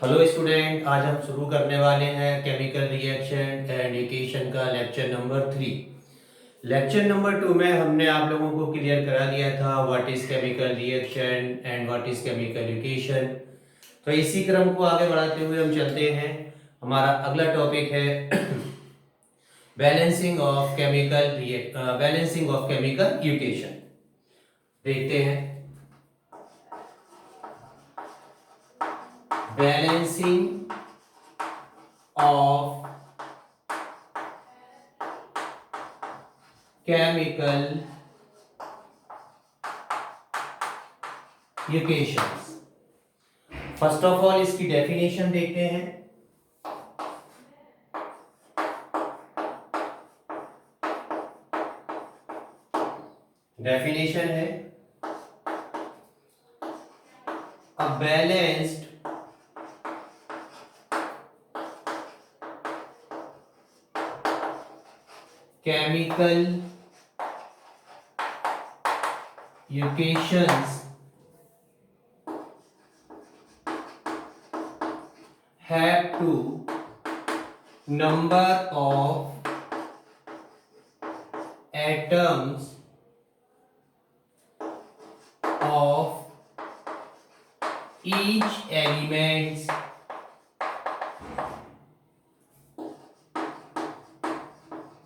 Hello student, आज हम शुरू करने वाले हैं केमिकल रिएक्शन एंड इक्वेशन का लेक्चर नंबर 3। लेक्चर नंबर 2 में हमने आप लोगों को क्लियर करा दिया था what is chemical reaction and what is chemical equation. तो इसी क्रम को आगे बढ़ाते हुए हम चलते हैं। हमारा अगला टॉपिक है बैलेंसिंग ऑफ केमिकल इक्वेशन। देखते हैं balancing of chemical equations. First of all इसकी डेफिनेशन देखते हैं। डेफिनेशन है a balanced chemical equations have to number of atoms of each elements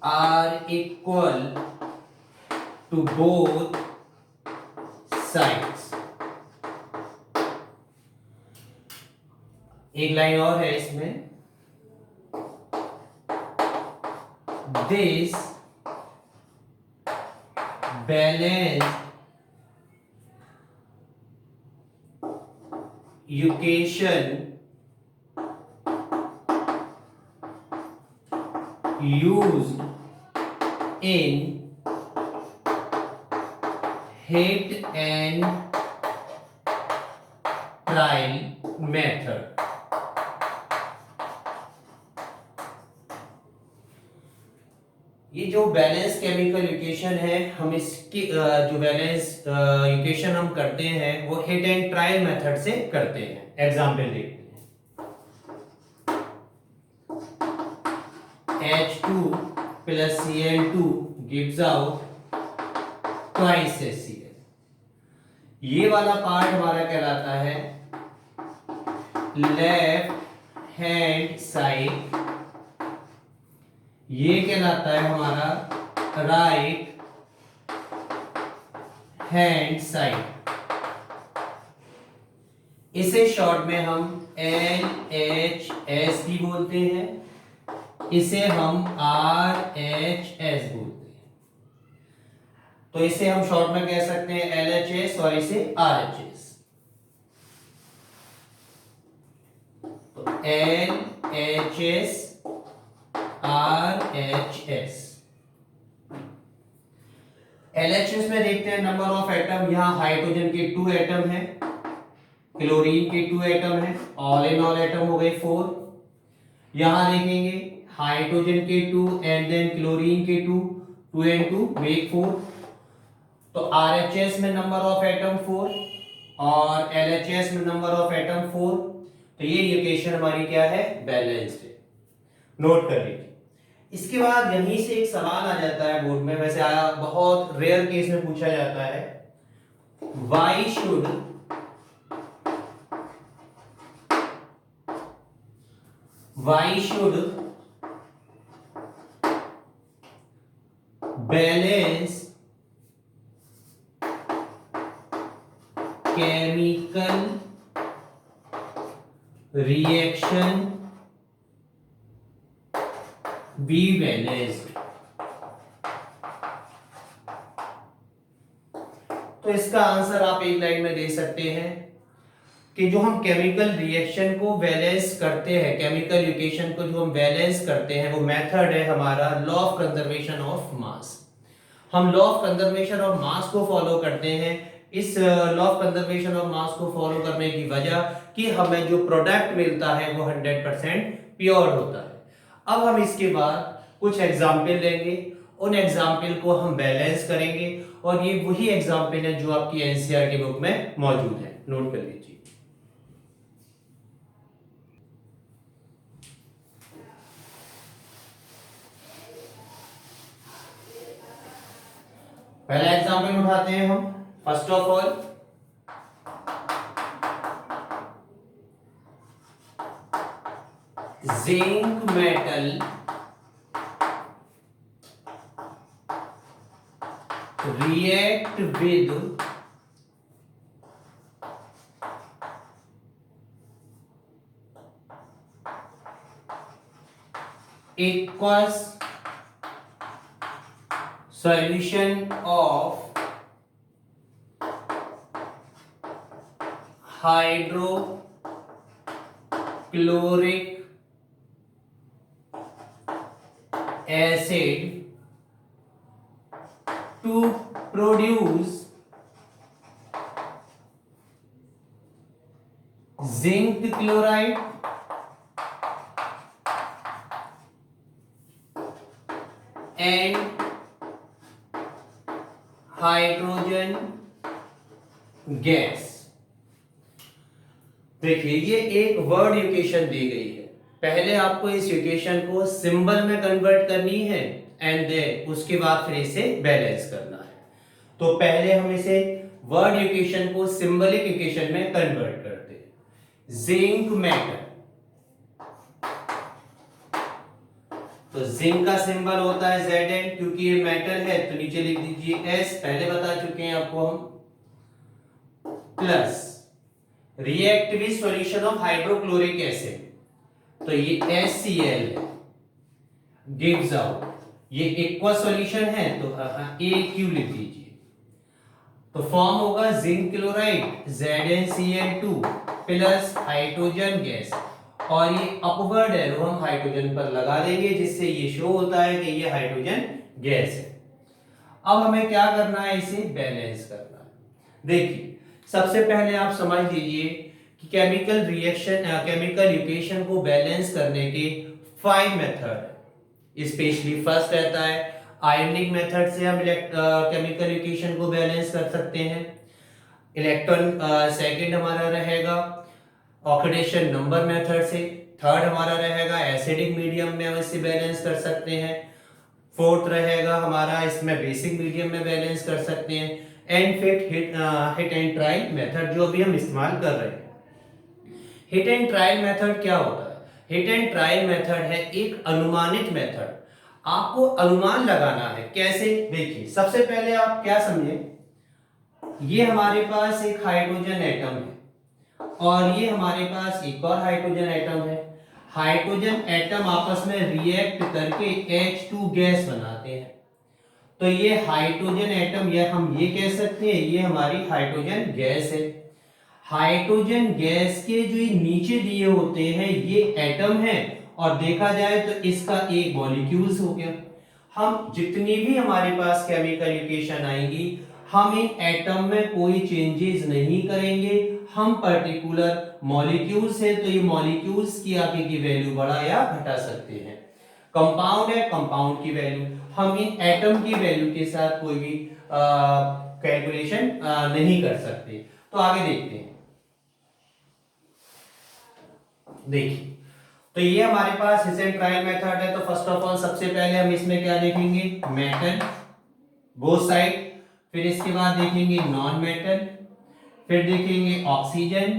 are equal to both sides। एक line और है इसमें, this balanced equation used in hit and trial method। ये जो बैलेंस केमिकल इक्वेशन है, हम इसकी जो बैलेंस इक्वेशन हम करते हैं वो हिट एंड ट्रायल मेथड से करते हैं। एग्जांपल देखते हैं। H2 plus Cl2 gives out twice HCl। ये वाला पार्ट हमारा कहलाता है लेफ्ट हैंड साइड, ये कहलाता है हमारा राइट हैंड साइड। इसे शॉर्ट में हम LHS भी बोलते हैं, इसे हम RHS बोलते हैं। तो इसे हम शॉर्ट में कह सकते हैं LHS और इसे RHS। तो LHS RHS। LHS में देखते हैं नंबर ऑफ एटम। यहां हाइड्रोजन के 2 एटम हैं, क्लोरीन के 2 एटम हैं, ऑल इन ऑल एटम हो गए 4। यहां देखेंगे हाइड्रोजन के 2 एंड देन क्लोरीन के 2, 2 and 2 मेक 4। तो RHS में नंबर ऑफ एटम 4 और LHS में नंबर ऑफ एटम 4। तो ये इक्वेशन हमारी क्या है? बैलेंस्ड है। नोट कर लीजिए। इसके बाद यहीं से एक सवाल आ जाता है बोर्ड में, वैसे आया बहुत रेयर केस में पूछा जाता है, why should balance chemical reaction be balanced. तो इसका आंसर आप एक लाइन में दे सकते हैं कि जो हम केमिकल रिएक्शन को बैलेंस करते हैं, केमिकल इक्वेशन को जो हम बैलेंस करते हैं, वो मेथड है हमारा law of conservation of mass. हम law of conservation of mass को फॉलो करते हैं। इस law of conservation of mass को फॉलो करने की वजह कि हमें जो प्रोडक्ट मिलता है वो 100% प्योर होता है। अब हम इसके बाद कुछ एग्जाम्पल लेंगे, उन एग्जाम्पल को हम बैलेंस करेंगे और ये वही एग्जाम्पल है जो आपकी एनसीईआरटी बुक में मौजूद है। नोट कर लीजिए। पहला एग्जांपल उठाते हैं हम। First of all zinc metal react with aqueous solution of hydrochloric acid to produce zinc chloride and hydrogen gas। देखिए ये एक वर्ड इक्वेशन दी गई है, पहले आपको इस इक्वेशन को सिंबल में कन्वर्ट करनी है एंड देन उसके बाद फिर इसे बैलेंस करना है। तो पहले हम इसे वर्ड इक्वेशन को सिंबलिक इक्वेशन में कन्वर्ट करते हैं। जिंक मेटल, तो जिंक का सिंबल होता है Zn, क्योंकि ये मेटल है तो नीचे लिख दीजिए S, पहले बता चुके हैं आपको हम, plus react with solution of hydrochloric acid, तो ये HCl है, गिव्स आउट, ये एक्वा सॉल्यूशन है तो AQ लिख दीजिए, तो फॉर्म होगा zinc chloride ZnCl2 plus hydrogen gas, और ये अपवर्ड एरो हम हाइड्रोजन पर लगा देंगे जिससे ये शो होता है कि ये हाइड्रोजन गैस है। अब हमें क्या करना है, इसे बैलेंस करना है। देखिए सबसे पहले आप समझ लीजिए कि केमिकल रिएक्शन केमिकल इक्वेशन को बैलेंस करने के 5 मेथड है। स्पेशली फर्स्ट रहता है आयोनिक मेथड से हम केमिकल इक्वेशन को बैलेंस कर सकते हैं। इलेक्ट्रॉन सेकंड हमारा रहेगा ऑक्सीडेशन नंबर मेथड से, थर्ड हमारा रहेगा एसिडिक मीडियम में हम इसे बैलेंस कर सकते हैं, फोर्थ रहेगा हमारा इसमें बेसिक मीडियम में बैलेंस कर सकते हैं, and fifth hit and trial method जो भी हम इस्तेमाल कर रहे हैं। हिट एंड ट्रायल मेथड क्या होता है? हिट एंड ट्रायल मेथड है एक अनुमानित मेथड, आपको अनुमान लगाना है। कैसे? देखिए सबसे पहले आप क्या समझे, ये हमारे पास एक हाइड्रोजन एटम है और ये हमारे पास एक और हाइड्रोजन एटम है। हाइड्रोजन एटम आपस में रिएक्ट करके H2 गैस बनाते हैं, तो ये हाइड्रोजन एटम, या हम ये कह सकते हैं ये हमारी हाइड्रोजन गैस है। हाइड्रोजन गैस के जो नीचे दिए होते हैं ये एटम है, और देखा जाए तो इसका एक मॉलिक्यूल्स हो गया। हम जितनी भी हमारे पास केमिकल इक्वेशन आएंगी हम इन एटम में कोई चेंजेस नहीं करेंगे, हम पर्टिकुलर मॉलिक्यूल्स है तो ये मॉलिक्यूल्स की आगे की वैल्यू बढ़ा या घटा सकते हैं। कंपाउंड है, कंपाउंड की वैल्यू, हम इन एटम की वैल्यू के साथ कोई भी कैलकुलेशन नहीं कर सकते। तो आगे देखते हैं। देखिए तो ये हमारे पास हिट एंड ट्रायल मेथड है। तो फर्स्ट ऑफ ऑल सबसे पहले हम इसमें क्या देखेंगे, मेटल बोथ साइड, फिर इसके बाद देखेंगे नॉन मेटल, फिर देखेंगे oxygen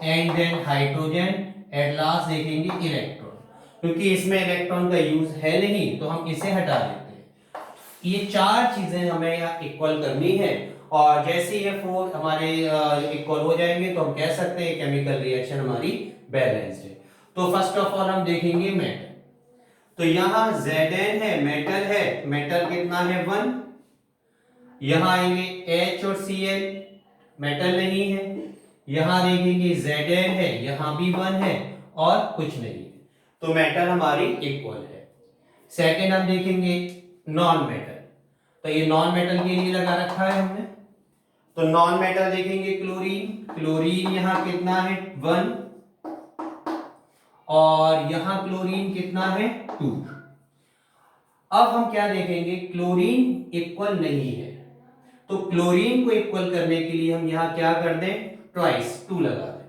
and then hydrogen, at last देखेंगे इलेक्ट्रॉन। क्योंकि इसमें इलेक्ट्रॉन का यूज है नहीं तो हम इसे हटा देते हैं। ये चार चीजें हमें यहाँ इक्वल करनी है, और जैसे ये फोर हमारे इक्वल हो जाएंगे तो हम कह सकते हैं केमिकल रिएक्शन हमारी बैलेंस्ड है। तो फर्स्ट ऑफ ऑल हम देखेंगे मेटल, तो यहाँ Zn है, मेटल है, मेटल कितना है 1, यहाँ आएंगे H और Cl, मेटल नहीं है, यहाँ देखेंगे Zn है, यहाँ भी 1 है और कुछ नहीं है, तो मेटल हमारी इक्वल है। सेकेंड हम देखेंगे नॉन मेटल, तो ये नॉन मेटल के लिए लगा रखा है हमने, तो नॉन मेटल देखेंगे क्लोरीन, क्लोरीन यहाँ कितना है 1, और यहां क्लोरीन कितना है 2। अब हम क्या देखेंगे, क्लोरीन इक्वल नहीं है, तो क्लोरीन को इक्वल करने के लिए हम यहां क्या कर दें, ट्वाइस 2 लगा दें।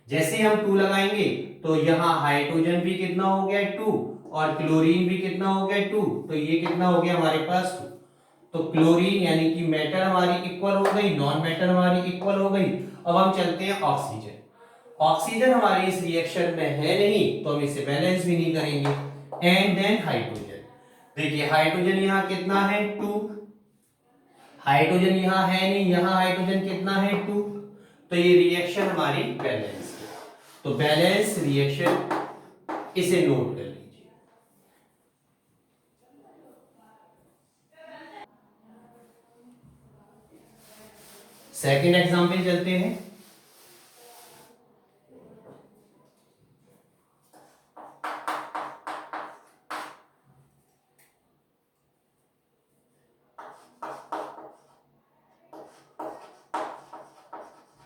जैसे हम 2 लगाएंगे तो यहां हाइड्रोजन भी कितना हो गया 2 और क्लोरीन भी कितना हो गया 2, तो ये कितना हो गया हमारे पास 2। तो क्लोरीन यानी कि मेटल हमारी इक्वल हो गई, नॉन मेटल हमारी इक्वल हो गई। अब हम चलते हैं ऑक्सीजन। ऑक्सीजन हमारी इस रिएक्शन में है नहीं, तो हम इसे बैलेंस भी नहीं करेंगे। And then hydrogen. देखिए हाइड्रोजन यहाँ कितना है 2, हाइड्रोजन यहाँ है नहीं, यहाँ हाइड्रोजन कितना है 2, तो ये रिएक्शन हमारी बैलेंस है। तो बैलेंस रिएक्शन, इसे नोट कर लीजिए। सेकंड एग्जांपल चलते हैं।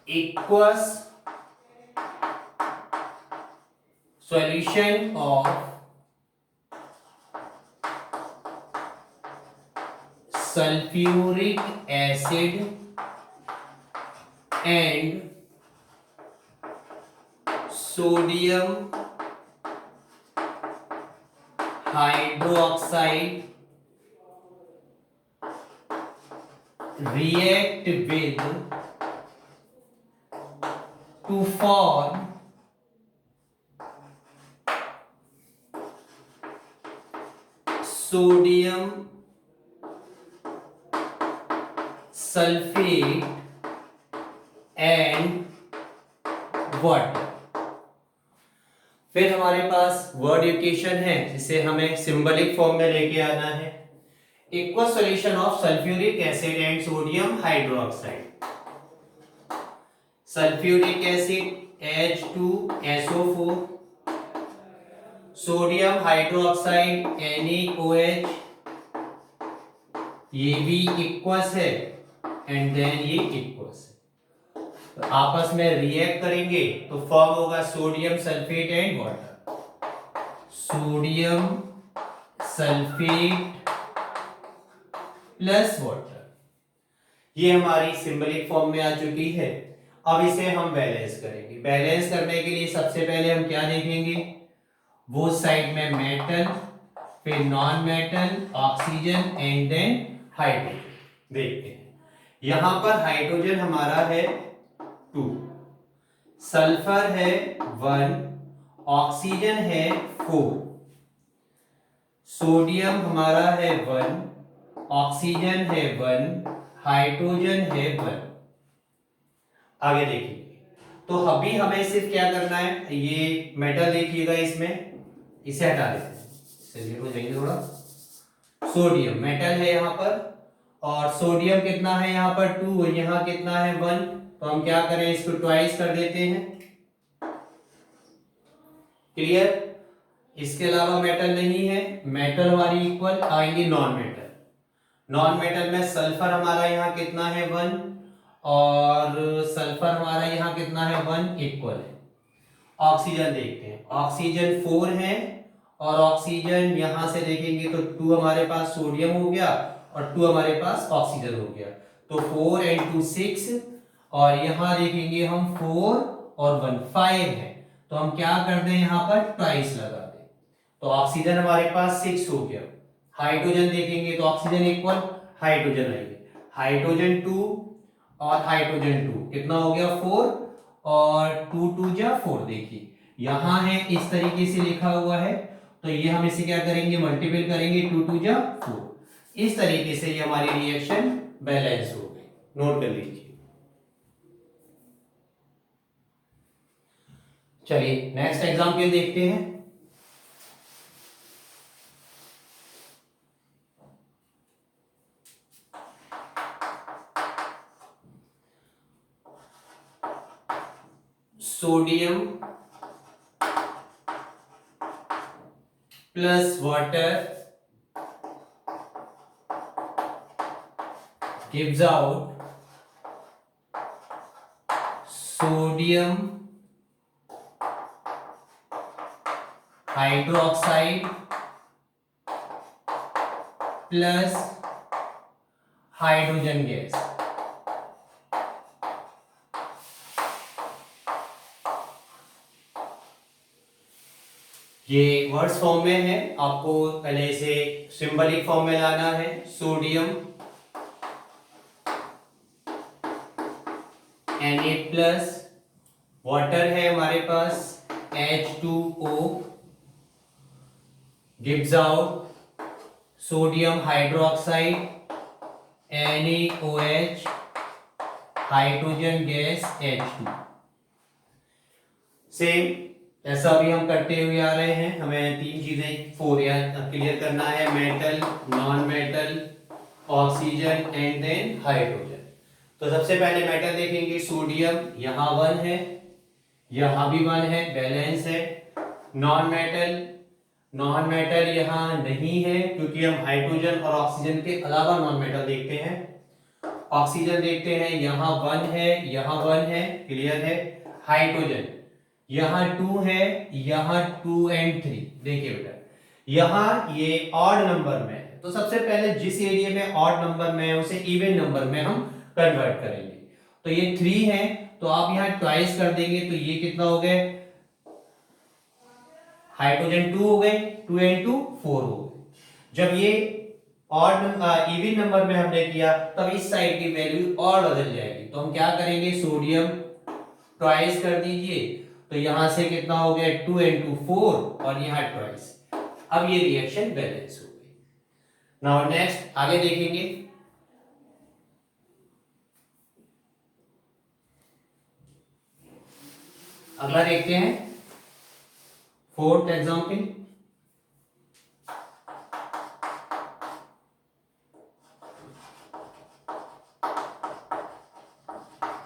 aqueous solution of sulfuric acid and sodium hydroxide react with to form sodium sulfate and water. फिर हमारे पास वर्ड इक्वेशन है जिसे हमें सिंबलिक फॉर्म में लेके आना है। Aqueous solution of sulphuric acid and sodium hydroxide. Sulphuric acid H2SO4, sodium hydroxide NaOH, ये भी इक्वस है एंड देन ये इक्वस है। तो आपस में रिएक्ट करेंगे तो फॉर्म होगा sodium sulphate and water. Sodium sulphate plus water, ये हमारी सिंबलिक फॉर्म में आ चुकी है। अब इसे हम बैलेंस करेंगे। बैलेंस करने के लिए सबसे पहले हम क्या देखेंगे, वो साइड में मेटल, फिर non metal, oxygen and then hydrogen. देखते हैं यहां पर हाइड्रोजन हमारा है 2, सल्फर है 1, ऑक्सीजन है 4, सोडियम हमारा है 1, ऑक्सीजन है 1, हाइड्रोजन है 1। आगे देखिए, तो अभी हमें सिर्फ क्या करना है, ये मेटल देखिएगा इसमें, इसे हटा देते हैं, चलिए हो जाएंगे थोड़ा। सोडियम मेटल है यहाँ पर, और सोडियम कितना है यहाँ पर 2 और यहाँ कितना है 1, तो हम क्या करें, इसको ट्वाइस कर देते हैं। क्लियर। इसके अलावा मेटल नहीं है, मेटल हमारी इक्वल आएंगे नॉन मेटल। नॉन मेटल में सल्फर हमारा यहाँ कितना है 1, और सल्फर हमारा यहाँ कितना है 1, इक्वल है। ऑक्सीजन देखते हैं, ऑक्सीजन 4 है, और ऑक्सीजन यहां से देखेंगे तो 2 हमारे पास सोडियम हो गया और 2 हमारे पास ऑक्सीजन हो गया, तो 4 and 2 6, और यहां देखेंगे हम 4 और 1 5 है, तो हम क्या कर दें यहाँ पर ट्वाइस लगा दें, तो ऑक्सीजन हमारे पास 6 हो गया। हाइड्रोजन देखेंगे तो ऑक्सीजन इक्वल हाइड्रोजन आएंगे, हाइड्रोजन 2 और हाइड्रोजन 2 कितना हो गया 4, और 2 2 जा 4। देखिए यहां है इस तरीके से लिखा हुआ है, तो ये हम इसे क्या करेंगे, मल्टीपल करेंगे, 2 2 जा 4। इस तरीके से ये हमारी रिएक्शन बैलेंस हो गई। नोट कर लीजिए। चलिए नेक्स्ट एग्जांपल देखते हैं। Sodium plus water gives out sodium hydroxide plus hydrogen gas। ये वर्ड्स फॉर्म में है, आपको पहले इसे सिंबलिक फॉर्म में लाना है। सोडियम Na प्लस, वाटर है हमारे पास H2O, gives out sodium hydroxide NaOH, hydrogen gas H2। Same ऐसा भी हम करते हुए आ रहे हैं। हमें तीन चीजें फोर या क्लियर करना है, metal, non metal, oxygen and then hydrogen. तो सबसे पहले मेटल देखेंगे, सोडियम यहाँ 1 है, यहाँ भी 1 है, बैलेंस है। नॉन मेटल, नॉन मेटल यहाँ नहीं है क्योंकि हम हाइड्रोजन और ऑक्सीजन के अलावा नॉन मेटल देखते हैं। ऑक्सीजन देखते हैं, यहाँ 1 है, यहाँ 1 है, क्लियर है। हाइड्रोजन यहाँ 2 है, यहाँ 2 एंड 3। देखिए बेटा, यहाँ ये ऑड नंबर में है, तो सबसे पहले जिस एरिया में ऑड नंबर में है उसे इवन नंबर में हम कन्वर्ट करेंगे। तो ये 3 है, तो आप यहाँ ट्वाइस कर देंगे, तो ये कितना हो गए, हाइड्रोजन 2 हो गए, 2 एंड 2 4 हो गए। जब ये ऑड इवन नंबर में हमने किया तब इस साइड की वैल्यू और बदल जाएगी। तो हम क्या करेंगे, सोडियम ट्वाइस कर दीजिए, तो यहां से कितना हो गया, 2 एंड 2 4 और यहाँ ट्वाइस। अब ये रिएक्शन बैलेंस हो गई। नाउ नेक्स्ट आगे देखेंगे। अगला देखते हैं, fourth example.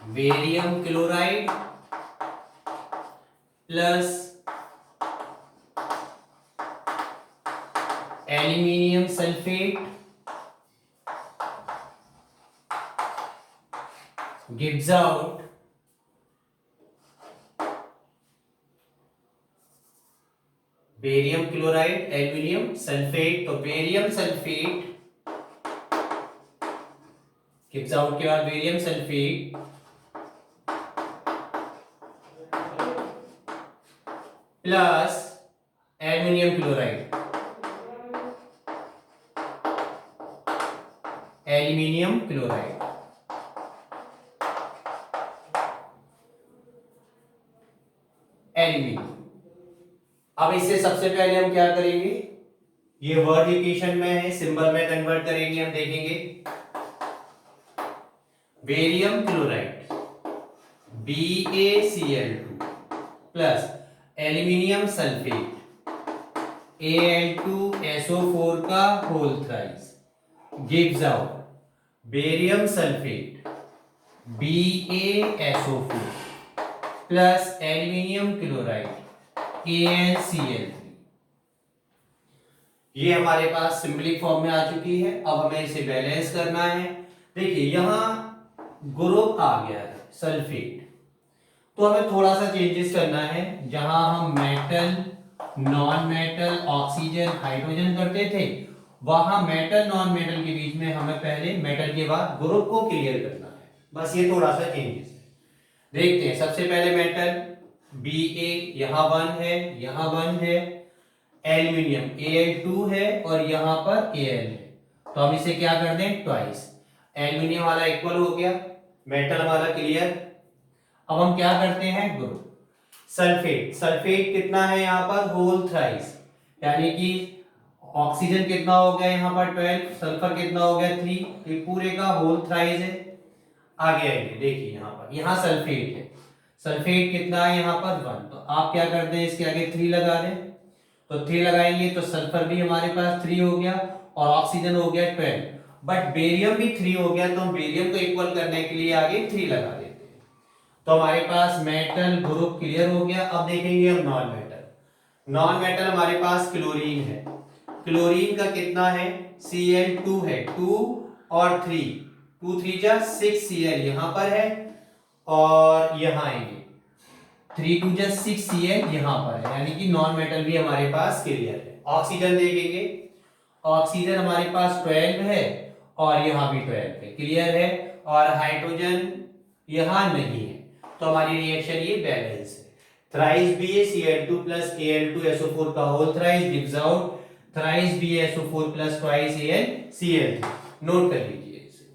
Barium chloride plus aluminium sulphate gives out barium chloride aluminium sulphate. तो बेरियम सल्फेट gives out के बाद barium sulphate plus aluminium chloride, aluminium chloride, aluminium. अब इससे सबसे पहले हम क्या करेंगे, ये वर्ड इक्वेशन में है, सिंबल में कन्वर्ट करेंगे। हम देखेंगे barium chloride BaCl2 plus aluminium sulphate Al2SO4 का whole thrice gives out barium sulphate BaSO4 plus aluminium chloride AlCl3। ये हमारे पास सिंबलिक फॉर्म में आ चुकी है। अब हमें इसे बैलेंस करना है। देखिए यहां ग्रुप आ गया है सल्फेट, तो हमें थोड़ा सा चेंजेस करना है। जहां हम metal, non metal, oxygen, hydrogen करते थे, वहां मेटल नॉन मेटल के बीच में हमें पहले मेटल के बाद ग्रुप को क्लियर करना है। बस ये थोड़ा सा चेंजेस है। देखते हैं, सबसे पहले मेटल Ba यहाँ 1 है, यहाँ 1 है, एल्यूमिनियम Al2 है और यहाँ पर Al है। तो हम इसे क्या कर दें, ट्वाइस। एल्यूमिनियम वाला इक्वल हो गया, मेटल वाला क्लियर। अब हम क्या करते हैं, ग्रुप। सल्फेट, सल्फेट कितना है यहाँ पर, होल थ्राइस, यानी कि ऑक्सीजन कितना हो गया यहाँ पर 12, सल्फर कितना हो गया 3, ये पूरे का होल थ्राइस है। आगे आएंगे, देखिए यहाँ पर, यहाँ सल्फेट है, सल्फेट कितना है यहाँ पर 1, तो आप क्या करते हैं, इसके आगे 3 लगा दें। तो 3 लगाएंगे तो सल्फर भी हमारे पास 3 हो गया और ऑक्सीजन हो गया 12, बट बेरियम भी 3 हो गया, तो हम बेरियम को इक्वल करने के लिए आगे 3 लगा देते हैं। तो हमारे पास मेटल ग्रुप क्लियर हो गया। अब देखेंगे हम नॉन मेटल। नॉन मेटल हमारे पास क्लोरीन है, क्लोरीन का कितना है, Cl2 है, 2 और 3, 2 3 जा 6 Cl यहाँ पर है और यहाँ आएंगे 3 2 जा 6 Cl यहाँ पर है, यानी कि नॉन मेटल भी हमारे पास क्लियर है। ऑक्सीजन देखेंगे, ऑक्सीजन हमारे पास 12 है और यहाँ भी 12 है, क्लियर है। और हाइड्रोजन यहाँ नहीं है, तो हमारी रिएक्शन ये बैलेंस है। थ्राइस BaCl2 प्लस Al2SO4 का whole thrice gives out thrice BaSO4 plus twice AlCl3। Note कर लीजिए इसे।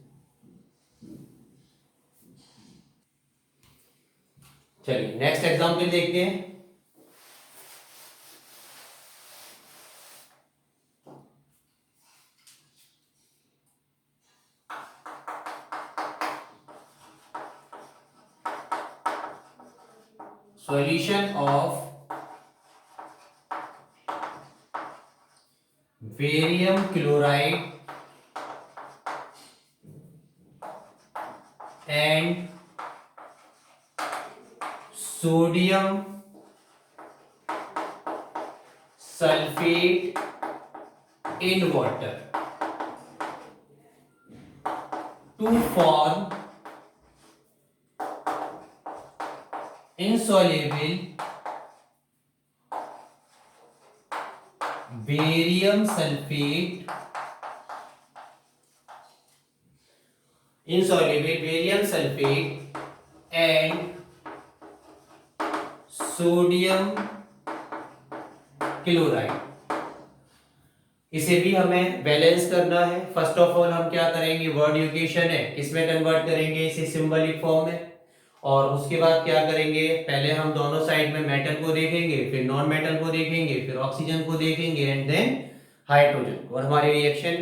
चलिए नेक्स्ट एग्जाम्पल देखते हैं। Solution of barium chloride and sodium sulfate in water to form insoluble barium sulfate and sodium chloride। इसे भी हमें बैलेंस करना है। फर्स्ट ऑफ ऑल हम क्या करेंगे, वर्ड इक्वेशन है इसमें कन्वर्ट करेंगे इसे सिंबलिक फॉर्म में, और उसके बाद क्या करेंगे, पहले हम दोनों साइड में मेटल को देखेंगे, फिर नॉन मेटल को देखेंगे, फिर ऑक्सीजन को देखेंगे एंड देन हाइड्रोजन को, और हमारी रिएक्शन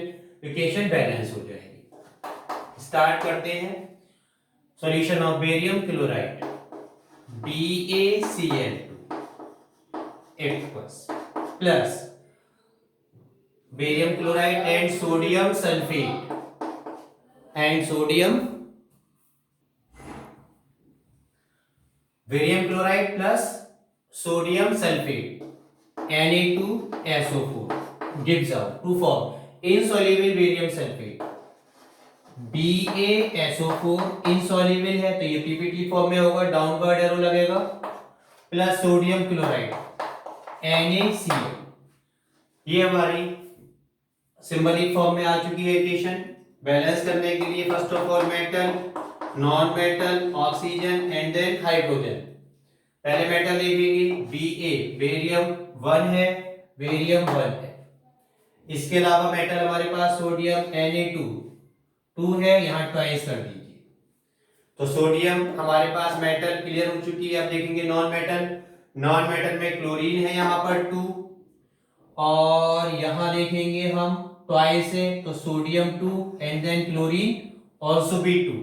इक्वेशन बैलेंस हो जाएगी। स्टार्ट करते हैं। Solution of barium chloride BaCl2 aqueous plus barium chloride and sodium sulphate barium chloride plus sodium sulphate Na2SO4 gives out to form insoluble barium sulfate BaSO4 insoluble है तो ये PPT form में होगा, downward arrow लगेगा, plus sodium chloride NaCl, ये हमारी symbolic form में आ चुकी है इक्वेशन। बैलेंस करने के लिए first of all metal, non metal, oxygen and then hydrogen. पहले मेटल देखेंगे Ba, बेरियम 1 है, बेरियम 1 है। इसके अलावा मेटल हमारे पास सोडियम Na2 है, यहाँ ट्वाइस कर दीजिए। तो सोडियम हमारे पास मेटल क्लियर हो चुकी है। अब देखेंगे नॉन मेटल में क्लोरीन है यहाँ पर 2, और यहाँ देखेंगे हम ट्वाइस है तो sodium 2 and then chlorine also be 2,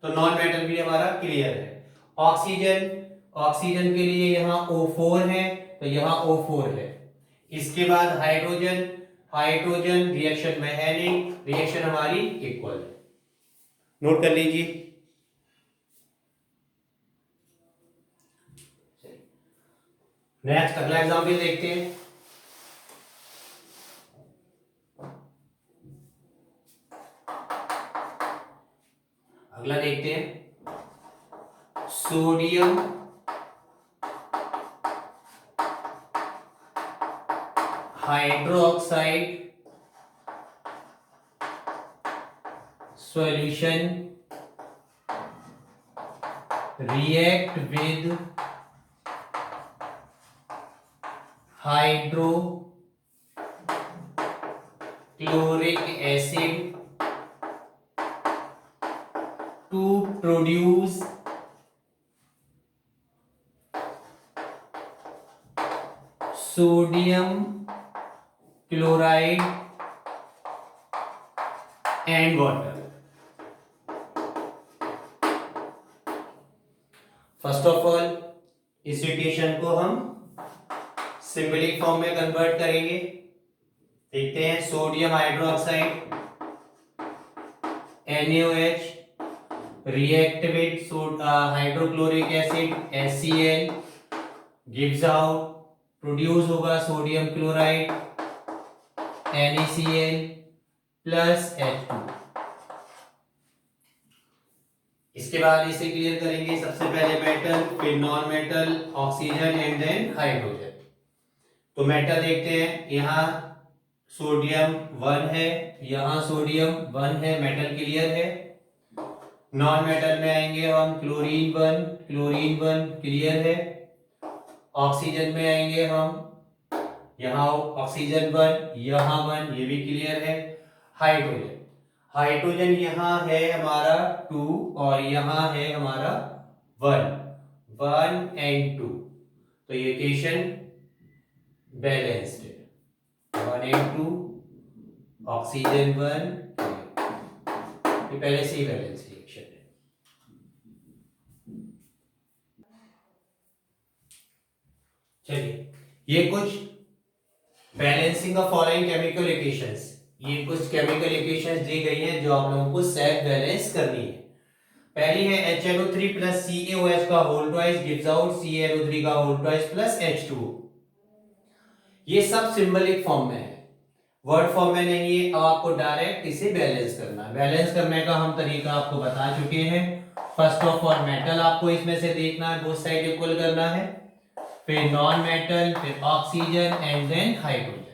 तो नॉन मेटल भी हमारा क्लियर है। ऑक्सीजन के लिए यहाँ O4 है तो यहाँ O4 है। इसके बाद हाइड्रोजन रिएक्शन में है नहीं, रिएक्शन हमारी इक्वल है, नोट कर लीजिए। नेक्स्ट अगला एग्जांपल देखते हैं। अगला देखते हैं sodium hydroxide solution react with hydrochloric acid to produce sodium chloride and water। First of all इस इक्वेशन को हम सिंबलिक फॉर्म में कन्वर्ट करेंगे। देखते हैं, sodium hydroxide NaOH react with hydrochloric acid HCl gives out, produce होगा sodium chloride NaCl plus H2। इसके बाद इसे क्लियर करेंगे, सबसे पहले मेटल, फिर non metal, oxygen and then hydrogen. तो मेटल देखते हैं, यहाँ सोडियम 1 है, यहाँ सोडियम 1 है, मेटल क्लियर है। नॉन मेटल में आएंगे हम क्लोरीन 1 क्लियर है। ऑक्सीजन में आएंगे हम, यहाँ ऑक्सीजन 1, यहाँ 1, ये भी क्लियर है। हाइड्रोजन यहाँ है हमारा 2 और यहाँ है हमारा 1। 1 and 2, तो ये इक्वेशन बैलेंस्ड है। 1 and 2 ऑक्सीजन 1, ये पहले से ही बैलेंस रिएक्शन है। चलिए, ये कुछ balancing of following chemical equations, ये कुछ केमिकल इक्वेशंस दी गई हैं जो आप लोगों को सेल्फ बैलेंस करनी है। पहली है HNO3 प्लस CaOH का whole twice gives out CaNO3 का होल ट्वाइस प्लस H2O। ये सब सिंबलिक फॉर्म में है, वर्ड फॉर्म में नहीं है। अब आपको डायरेक्ट इसे बैलेंस करना है। बैलेंस करने का हम तरीका आपको बता चुके हैं। फर्स्ट ऑफ ऑल मेटल आपको इसमें से देखना है, बोथ साइड इक्वल करना है, फिर नॉन मेटल, फिर oxygen and then hydrogen.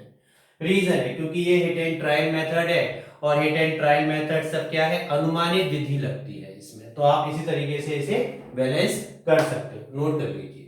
Reason है क्योंकि ये हिट एंड ट्रायल मेथड है, और हिट एंड ट्रायल मेथड सब क्या है, अनुमानित विधि लगती है इसमें, तो आप इसी तरीके से इसे बैलेंस कर सकते हो। नोट कर लीजिए।